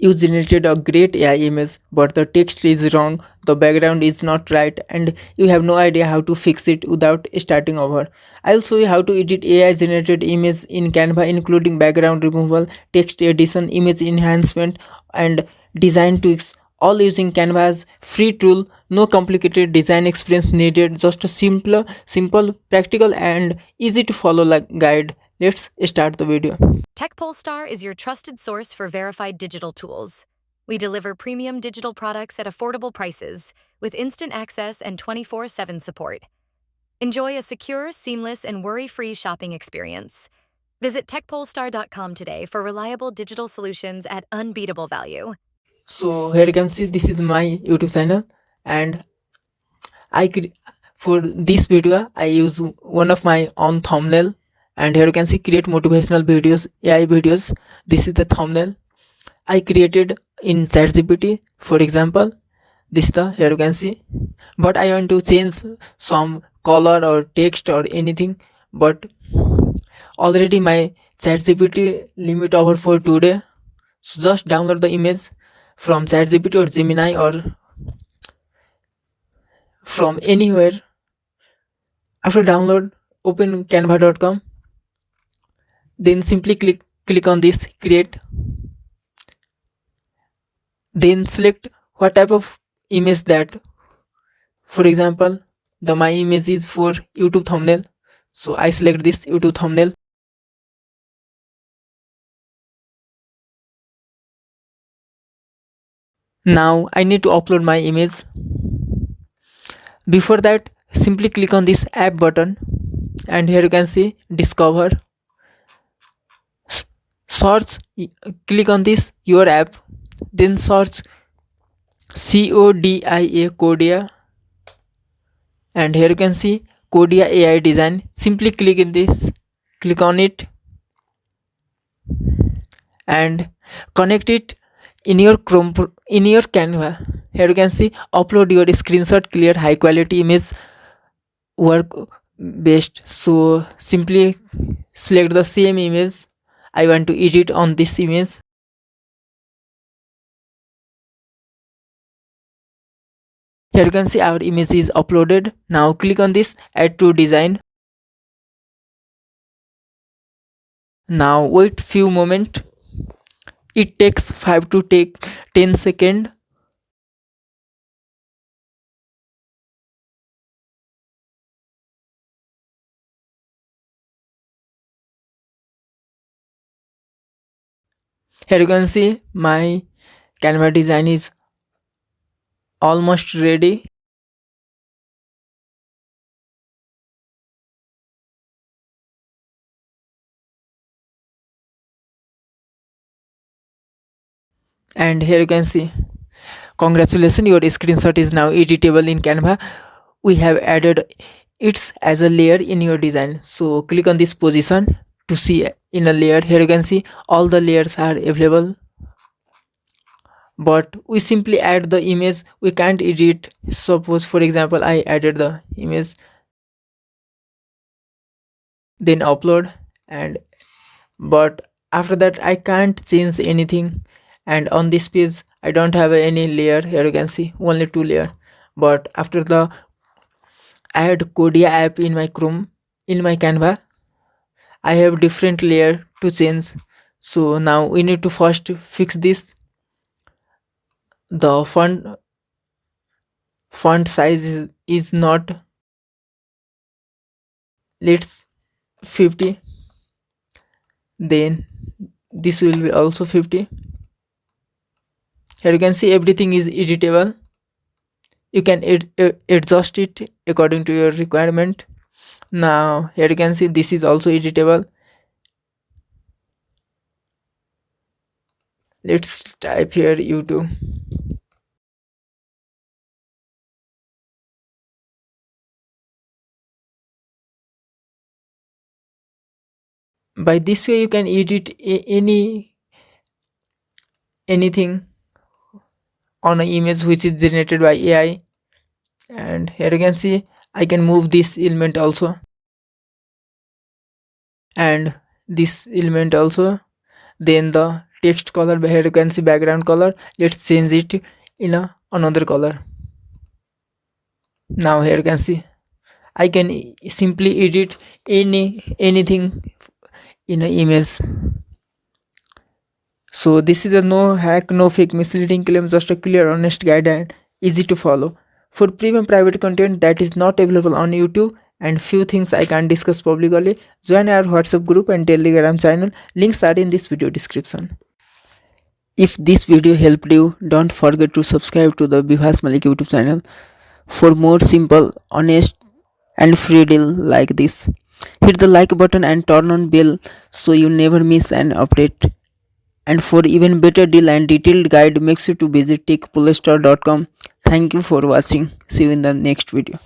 You generated a great AI image, but the text is wrong, the background is not right, and you have no idea how to fix it without starting over. I'll show you how to edit AI generated image in Canva, including background removal, text edition, image enhancement, and design tweaks, all using Canva's free tool. No complicated design experience needed, just a simple, practical, and easy to follow like guide. Let's start the video. TechPolestar is your trusted source for verified digital tools. We deliver premium digital products at affordable prices with instant access and 24/7 support. Enjoy a secure, seamless, and worry-free shopping experience. Visit techpolestar.com today for reliable digital solutions at unbeatable value. So here you can see this is my YouTube channel, and for this video I use one of my own thumbnail, and here you can see create motivational videos, AI videos. This is the thumbnail I created in ChatGPT. For example, this is the, here you can see, but I want to change some color or text or anything, but already my ChatGPT limit over for today. So just download the image from ChatGPT or Gemini or from anywhere. After download, open canva.com, then simply click on this create, then select what type of image that. For example, my image is for YouTube thumbnail, so I select this YouTube thumbnail. Now I need to upload my image. Before that, simply click on this app button, and here you can see discover, search, click on this your app, then search 𝐂𝐲𝐬𝐭𝐿, and here you can see 𝐂𝐨𝐲 AI design. Simply click on it and connect it in your Canva. Here you can see upload your screenshot, clear high quality image work best. So simply select the same image I want to edit on this image. Here you can see our image is uploaded. Now click on this add to design. Now wait few moments. It takes 5 to 10 seconds. Here you can see my Canva design is almost ready. And here you can see, congratulations, your screenshot is now editable in Canva. We have added it as a layer in your design. So click on this position to see in a layer. Here you can see all the layers are available, but we simply add the image, we can't edit. Suppose for example I added the image, then upload, and but after that I can't change anything, and on this page I don't have any layer. Here you can see only 2 layer, but after the add 𝐂𝐨𝐲 app in my Chrome, in my Canva, I have different layer to change. So now we need to first fix this. The font size is not, let's 50, then this will be also 50. Here you can see everything is editable. You can adjust it according to your requirement. Now here you can see this is also editable. Let's type here YouTube. By this way you can edit anything on an image which is generated by AI. And here you can see I can move this element also, and this element also, then the text color. Here you can see background color. Let's change it in another color. Now here you can see I can simply edit anything in an image. So this is a no hack, no fake, misleading claim, just a clear, honest guide and easy to follow. For premium private content that is not available on YouTube and few things I can't discuss publicly, join our WhatsApp group and Telegram channel. Links are in this video description. If this video helped you, don't forget to subscribe to the 𝐕𝐲𝐻 Malik YouTube channel for more simple, honest and free deal like this. Hit the like button and turn on bell so you never miss an update. And for even better deal and detailed guide, make sure to visit techpoolstar.com. Thank you for watching. See you in the next video.